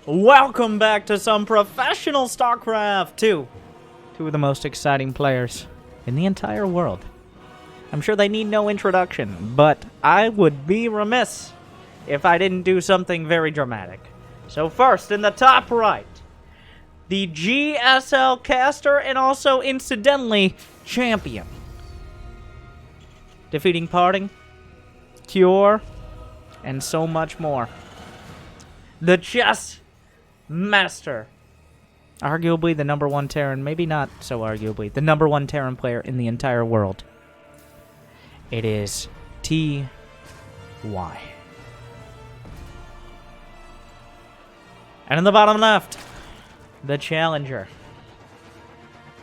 Welcome back to some professional Starcraft 2. Two of the most exciting players in the entire world. I'm sure they need no introduction, but I would be remiss if I didn't do something very dramatic. So first, in the top right, the GSL caster and also, incidentally, champion. Defeating Parting, Cure, and so much more. The chessmaster. Arguably the #1 Terran, maybe not so arguably, the #1 Terran player in the entire world. It is TY. And in the bottom left, the challenger.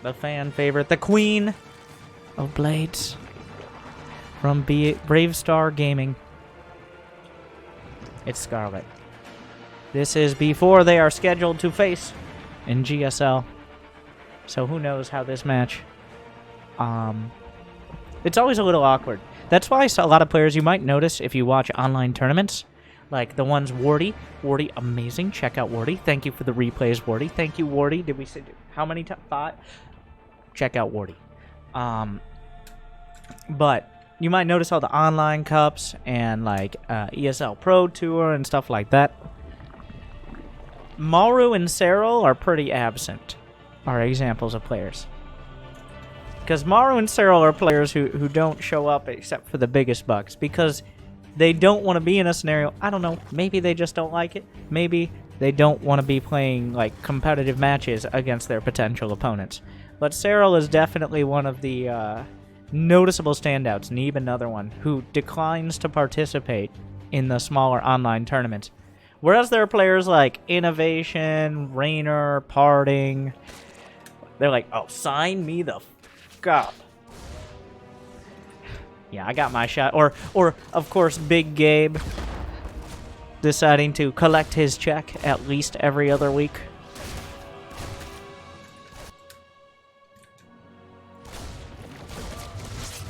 The fan favorite, the queen of blades from Brave Star Gaming. It's Scarlett. This is before they are scheduled to face in GSL. So who knows how this match... It's always a little awkward. That's why a lot of players, you might notice if you watch online tournaments, like the ones Wardy. Wardy, amazing. Check out Wardy. Thank you for the replays, Wardy. Thank you, Wardy. Did we say how many times? 5? Check out Wardy. But you might notice all the online cups and like ESL Pro Tour and stuff like that. Maru and Cyril are pretty absent, are examples of players. Because Maru and Cyril are players who don't show up except for the biggest bucks. Because they don't want to be in a scenario, I don't know, maybe they just don't like it. Maybe they don't want to be playing like competitive matches against their potential opponents. But Cyril is definitely one of the noticeable standouts, Neeb another one, who declines to participate in the smaller online tournaments. Whereas there are players like Innovation, Rainer, Parting, they're like, oh, sign me the f*** up. Yeah, I got my shot. Or of course, Big Gabe deciding to collect his check at least every other week.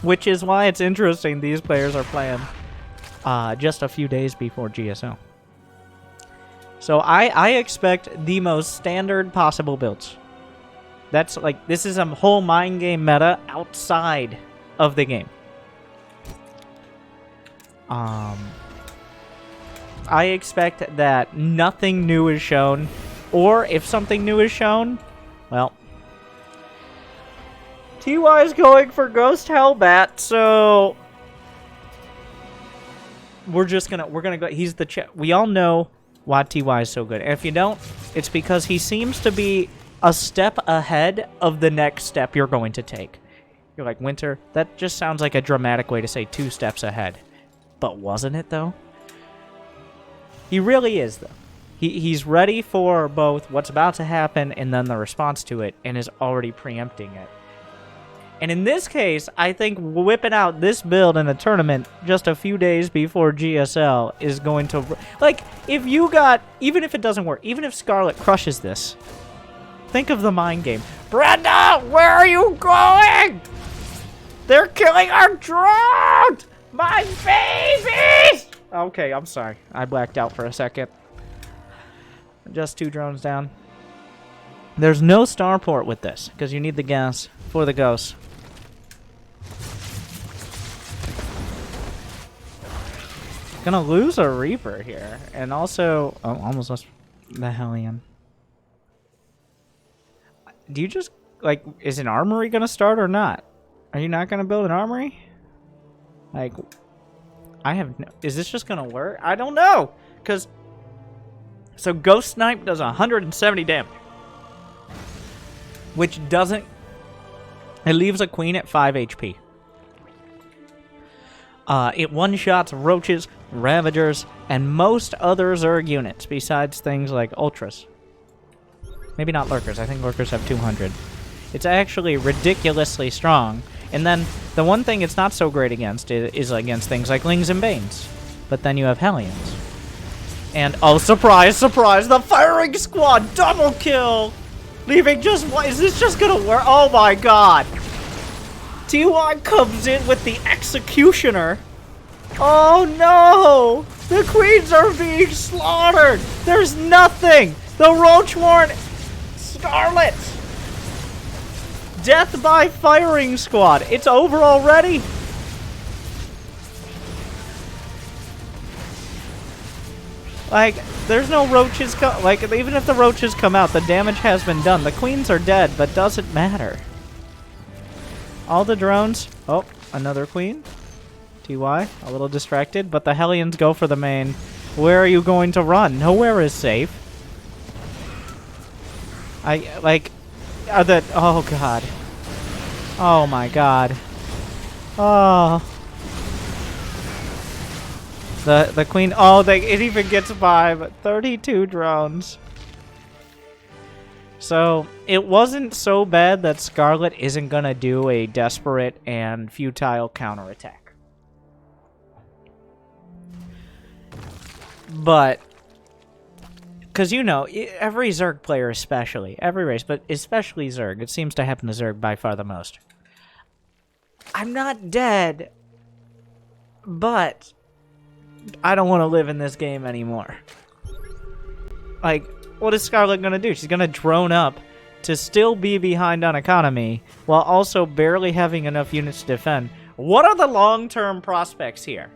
Which is why it's interesting these players are playing just a few days before GSL. So I expect the most standard possible builds. That's like, this is a whole mind game meta outside of the game. I expect that nothing new is shown, or if something new is shown, well, TY is going for Ghost Hellbat, so we're gonna go. He's the we all know why TY is so good, and if you don't, it's because he seems to be a step ahead of the next step you're going to take. You're like, Winter, that just sounds like a dramatic way to say 2 steps ahead. But wasn't it, though? He really is, though. He's ready for both what's about to happen and then the response to it, and is already preempting it. And in this case, I think whipping out this build in a tournament just a few days before GSL is going to... Like, if you got... Even if it doesn't work, even if Scarlett crushes this, think of the mind game. Brenda, where are you going? They're killing our drone! My babies! Okay, I'm sorry. I blacked out for a second. Just 2 drones down. There's no starport with this, because you need the gas for the ghosts. Gonna lose a Reaper here. And also... Oh, almost lost the Hellion. Do you just... Like, is an armory gonna start or not? Are you not gonna build an armory? Like, I have no... Is this just gonna work? I don't know! Because... So, Ghost Snipe does 170 damage. Which doesn't... It leaves a queen at 5 HP. It one-shots roaches, ravagers, and most other Zerg units, besides things like ultras. Maybe not lurkers. I think lurkers have 200. It's actually ridiculously strong. And then, the one thing it's not so great against is against things like Lings and Banes. But then you have Hellions. And, oh, surprise, surprise, the firing squad double kill! Leaving just one. Is this just gonna work? Oh my god! TY comes in with the executioner. Oh no! The queens are being slaughtered! There's nothing! The Roachmorn... Scarlett! Death by firing squad. It's over already? Like, there's no roaches like, even if the roaches come out, the damage has been done. The queens are dead, but doesn't matter. All the drones... Oh, another queen. TY, a little distracted, but the Hellions go for the main. Where are you going to run? Nowhere is safe. Oh, God. Oh, my God. Oh. The queen... Oh, it even gets by, but 32 drones. So, it wasn't so bad that Scarlett isn't gonna do a desperate and futile counterattack. But, because, you know, every Zerg player especially, every race, but especially Zerg, it seems to happen to Zerg by far the most. I'm not dead, but I don't want to live in this game anymore. Like, what is Scarlett going to do? She's going to drone up to still be behind on economy while also barely having enough units to defend. What are the long-term prospects here?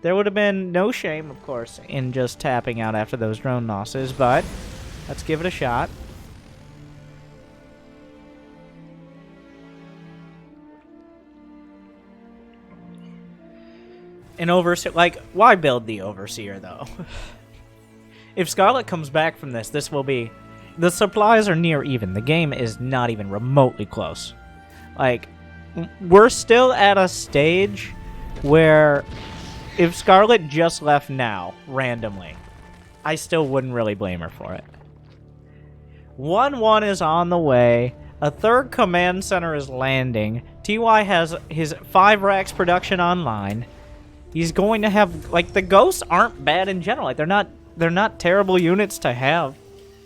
There would have been no shame, of course, in just tapping out after those drone losses, but let's give it a shot. An Overseer, like, why build the Overseer, though? If Scarlett comes back from this, this will be... The supplies are near even. The game is not even remotely close. Like, we're still at a stage where... If Scarlett just left now, randomly, I still wouldn't really blame her for it. 1-1 is on the way. A third command center is landing. TY has his 5 racks production online. He's going to have... Like, the ghosts aren't bad in general. Like, they're not terrible units to have.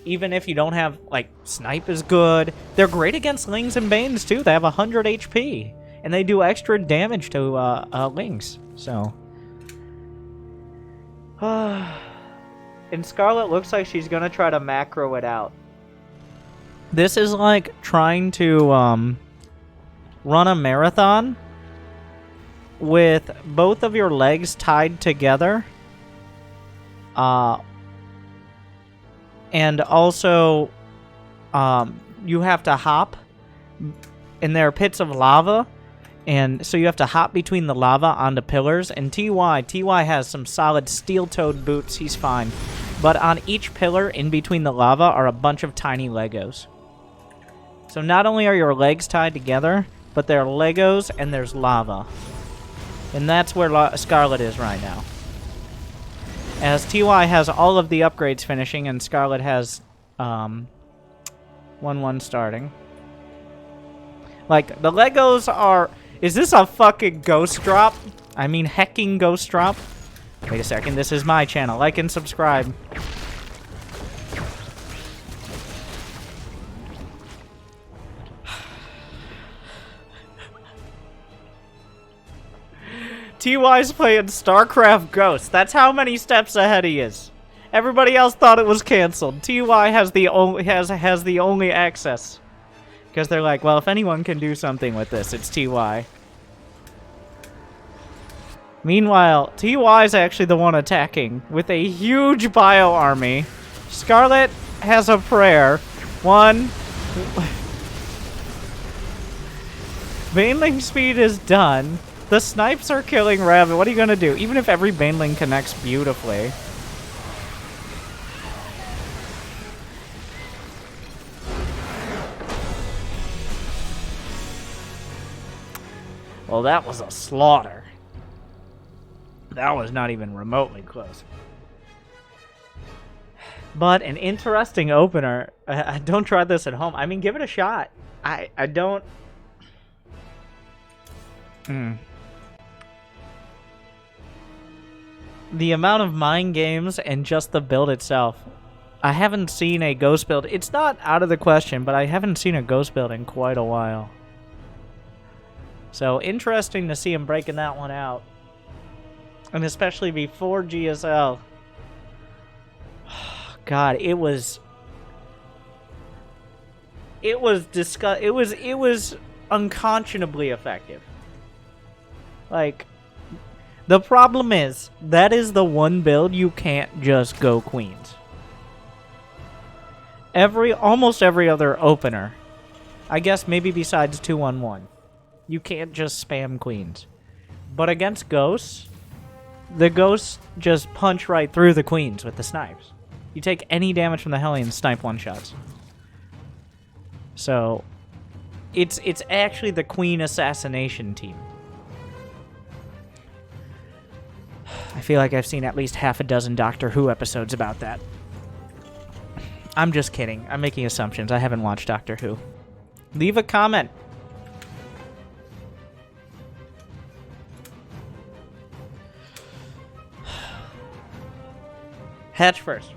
Even if you don't have... Like, Snipe is good. They're great against Lings and Banes, too. They have 100 HP. And they do extra damage to Lings. So... And Scarlett looks like she's gonna try to macro it out. This is like trying to run a marathon with both of your legs tied together. And also you have to hop, and there are pits of lava. And so you have to hop between the lava onto pillars. And TY has some solid steel-toed boots. He's fine. But on each pillar in between the lava are a bunch of tiny Legos. So not only are your legs tied together, but there are Legos and there's lava. And that's where Scarlett is right now. As TY has all of the upgrades finishing and Scarlett has 1-1 starting. Like, the Legos are... Is this a fucking ghost drop? I mean, hecking ghost drop? Wait a second, this is my channel. Like and subscribe. TY's playing Starcraft Ghost. That's how many steps ahead he is. Everybody else thought it was canceled. TY has the only access. Because they're like, well, if anyone can do something with this, it's TY. Meanwhile, TY's actually the one attacking with a huge bio army. Scarlett has a prayer. 1. Baneling speed is done. The snipes are killing Raven. What are you going to do? Even if every Baneling connects beautifully. Well, that was a slaughter. That was not even remotely close. But an interesting opener. Don't try this at home. I mean, give it a shot. I don't... The amount of mind games and just the build itself. I haven't seen a ghost build. It's not out of the question, but I haven't seen a ghost build in quite a while. So, interesting to see him breaking that one out. And especially before GSL. God, it was unconscionably effective. Like, the problem is, that is the one build you can't just go queens. Almost every other opener, I guess maybe besides 2-1-1, you can't just spam queens. But against ghosts, the ghosts just punch right through the queens with the snipes. You take any damage from the Hellions, snipe one-shots. So, it's actually the queen assassination team. I feel like I've seen at least half a dozen Doctor Who episodes about that. I'm just kidding. I'm making assumptions. I haven't watched Doctor Who. Leave a comment. Hatch first.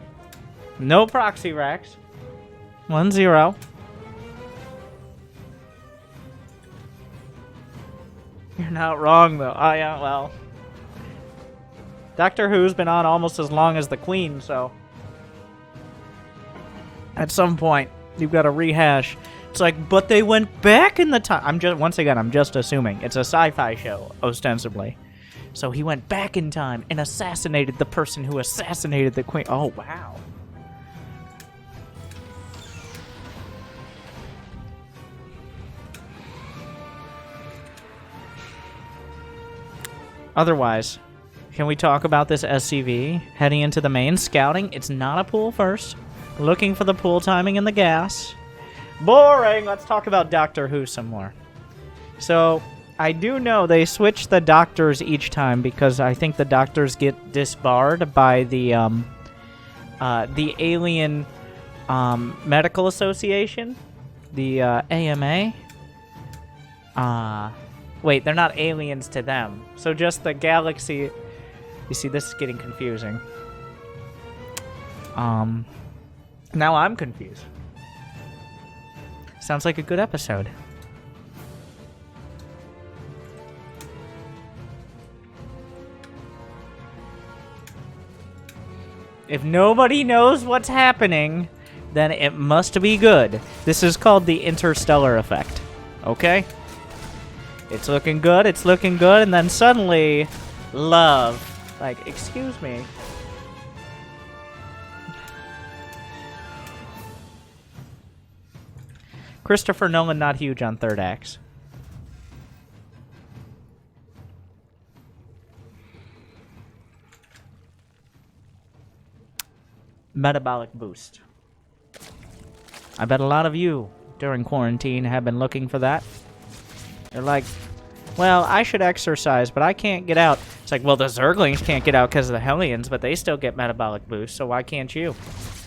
No proxy racks. 1-0. You're not wrong, though. Oh, yeah, well. Doctor Who's been on almost as long as the Queen, so... At some point, you've got to rehash. It's like, but they went back in the time. Once again, I'm just assuming. It's a sci-fi show, ostensibly. So he went back in time and assassinated the person who assassinated the Queen. Oh, wow. Otherwise, can we talk about this SCV heading into the main? Scouting, it's not a pool first. Looking for the pool timing and the gas. Boring! Let's talk about Doctor Who some more. So, I do know they switch the doctors each time because I think the doctors get disbarred by the Alien Medical Association. The AMA. Wait, they're not aliens to them. So just the galaxy... You see, this is getting confusing. Now I'm confused. Sounds like a good episode. If nobody knows what's happening, then it must be good. This is called the interstellar effect. Okay? It's looking good, and then suddenly, love. Like, excuse me. Christopher Nolan not huge on third acts. Metabolic boost. I bet a lot of you during quarantine have been looking for that. They're like, well, I should exercise, but I can't get out. It's like, well, the Zerglings can't get out because of the Hellions, but they still get metabolic boost, so why can't you?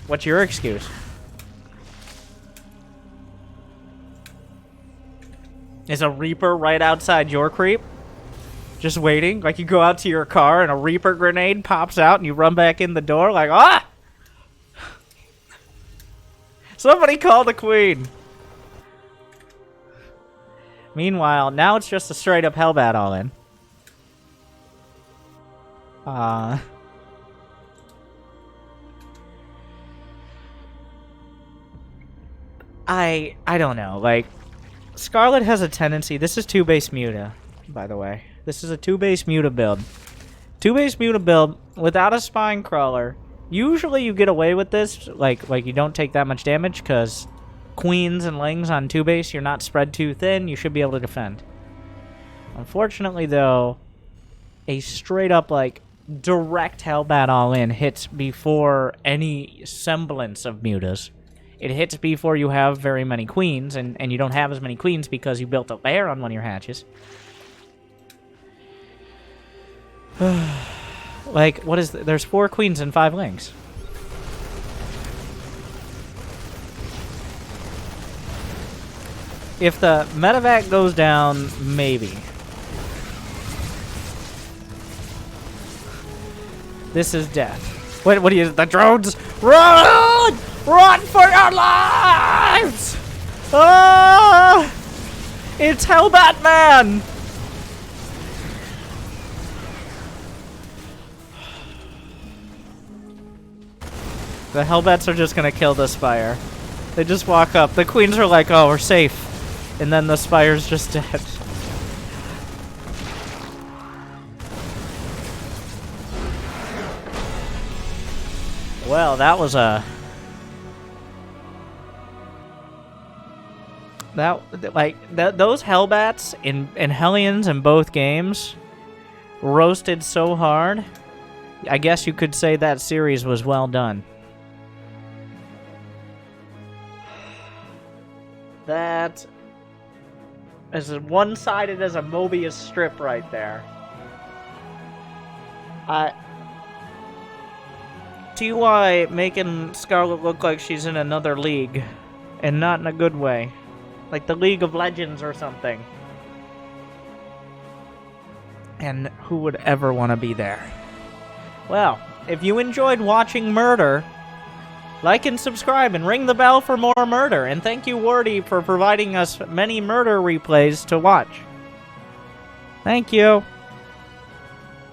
What's your excuse? Is a Reaper right outside your creep? Just waiting? Like you go out to your car and a Reaper grenade pops out and you run back in the door like, ah! Somebody call the Queen! Meanwhile, now it's just a straight up Hellbat all in. I don't know, like, Scarlett has a tendency, this is 2-base Muta, by the way. This is a 2-base Muta build. 2-base Muta build without a spine crawler. Usually you get away with this, like you don't take that much damage, because queens and lings on 2-base, you're not spread too thin, you should be able to defend. Unfortunately, though, a straight-up, like, direct Hellbat all-in hits before any semblance of mutas. It hits before you have very many queens, and you don't have as many queens because you built a lair on one of your hatches. Like, what is... There's 4 queens and 5 lings. If the medevac goes down, maybe. This is death. What do you... The drones? Run! Run for your lives! Ah! It's Hellbat Man! The Hellbats are just gonna kill the Spire. They just walk up. The Queens are like, oh, we're safe. And then the Spire's just dead. Well, that was a... those Hellbats in Hellions in both games roasted so hard. I guess you could say that series was well done. That is as one-sided as a Mobius strip right there. TY making Scarlett look like she's in another league, and not in a good way. Like the League of Legends or something. And who would ever want to be there? Well, if you enjoyed watching murder, like and subscribe and ring the bell for more murder. And thank you, Wardy, for providing us many murder replays to watch. Thank you.